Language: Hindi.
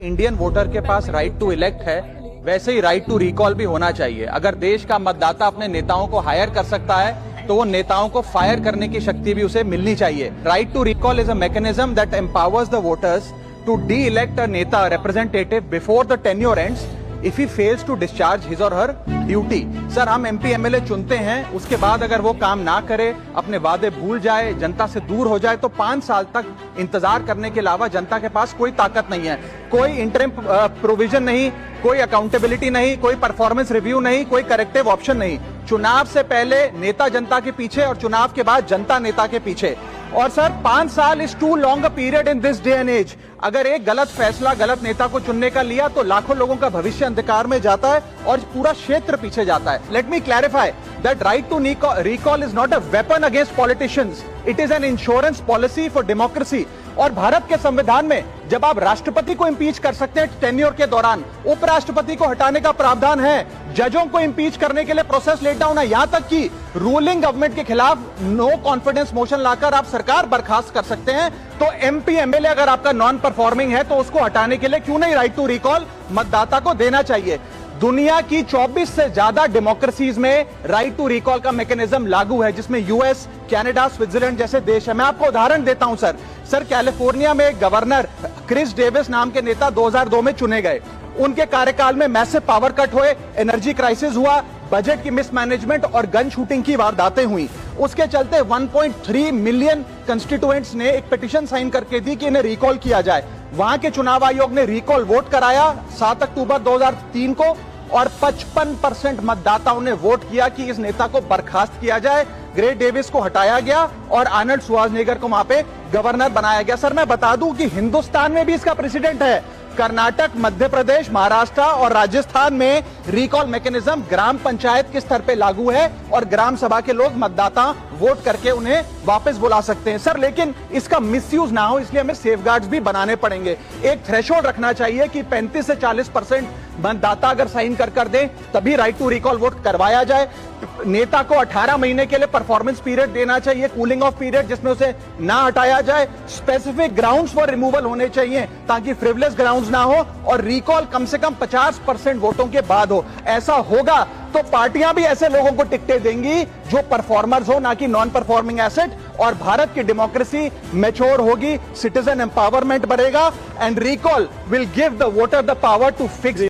इंडियन वोटर के पास राइट टू इलेक्ट है, वैसे ही राइट टू रिकॉल भी होना चाहिए। अगर देश का मतदाता अपने नेताओं को हायर कर सकता है तो वो नेताओं को फायर करने की शक्ति भी उसे मिलनी चाहिए। Right to recall is a mechanism that empowers the voters to de elect a नेता representative before the tenure ends if he fails to discharge his और हर ड्यूटी। सर, हम एमपी एमएलए चुनते हैं, उसके बाद अगर वो काम ना करे, अपने वादे भूल जाए, जनता से दूर हो जाए, तो 5 साल तक इंतजार करने के अलावा जनता के पास कोई ताकत नहीं है। कोई इंटरिम प्रोविजन नहीं, कोई अकाउंटेबिलिटी नहीं, कोई परफॉर्मेंस रिव्यू नहीं, कोई करेक्टिव ऑप्शन नहीं। चुनाव से पहले नेता जनता के पीछे और चुनाव के बाद जनता नेता के पीछे। और सर, 5 साल is too long a period in this day and age. अगर एक गलत फैसला गलत नेता को चुनने का लिया तो लाखों लोगों का भविष्य अंधकार में जाता है और पूरा क्षेत्र पीछे जाता है। Let me clarify that right to recall is not a weapon against politicians, it is an insurance policy for democracy. और भारत के संविधान में जब आप राष्ट्रपति को इंपीच कर सकते हैं टेन्योर के दौरान, उपराष्ट्रपति को हटाने का प्रावधान है, जजों को इंपीच करने के लिए प्रोसेस लेट डाउन है, यहां तक कि रूलिंग गवर्नमेंट के खिलाफ नो कॉन्फिडेंस मोशन लाकर आप सरकार बर्खास्त कर सकते हैं। तो एमपी एमएलए अगर आपका नॉन परफॉर्मिंग है तो उसको हटाने के लिए क्यों नहीं राइट टू रिकॉल मतदाता को देना चाहिए। दुनिया की 24 से ज्यादा डेमोक्रेसीज में राइट टू रिकॉल का मैकेनिज्म लागू है, जिसमें यूएस, कनाडा, स्विट्जरलैंड जैसे देश है। मैं आपको उदाहरण देता हूं सर, कैलिफोर्निया में गवर्नर क्रिस डेविस नाम के नेता 2002 में चुने गए। उनके कार्यकाल में मैसिव पावर कट हुए, एनर्जी क्राइसिस हुआ, बजट की मिसमैनेजमेंट और गन शूटिंग की वारदातें हुई। उसके चलते 1.3 मिलियन कंस्टिट्यूएंट्स ने एक पिटीशन साइन करके दी कि इन्हें रिकॉल किया जाए। वहां के चुनाव आयोग ने रिकॉल वोट कराया 7 अक्टूबर 2003 को और 55% मतदाताओं ने वोट किया कि इस नेता को बर्खास्त किया जाए, ग्रे डेविस को हटाया गया और आर्नल्ड श्वार्ज़नेगर को वहां पे गवर्नर बनाया गया। सर, मैं बता दूं कि हिंदुस्तान में भी इसका प्रेसिडेंट है। कर्नाटक, मध्य प्रदेश, महाराष्ट्र और राजस्थान में रिकॉल मैकेनिज्म ग्राम पंचायत के स्तर पे लागू है और ग्राम सभा के लोग मतदाता वोट करके उन्हें वापस बुला सकते हैं। सर, लेकिन इसका मिसयूज ना हो इसलिए हमें सेफगार्ड्स भी बनाने पड़ेंगे। एक थ्रेशोल्ड रखना चाहिए कि 35 से 40% मतदाता अगर साइन कर दें तभी राइट टू रिकॉल वोट करवाया जाए। नेता को 18 महीने के लिए परफॉर्मेंस पीरियड देना चाहिए, कूलिंग ऑफ पीरियड, जिसमें उसे ना हटाया जाए। स्पेसिफिक ग्राउंड्स फॉर रिमूवल होने चाहिए ताकि फ्रिवलेस ग्राउंड्स ना हो और रिकॉल कम से कम 50% वोटों के बाद हो। ऐसा होगा तो पार्टियां भी ऐसे लोगों को टिकटें देंगी जो परफॉर्मर्स हो, ना कि नॉन परफॉर्मिंग एसेट, और भारत की डेमोक्रेसी मैच्योर होगी, सिटीजन एम्पावरमेंट बढ़ेगा and recall will give the voter the power to fix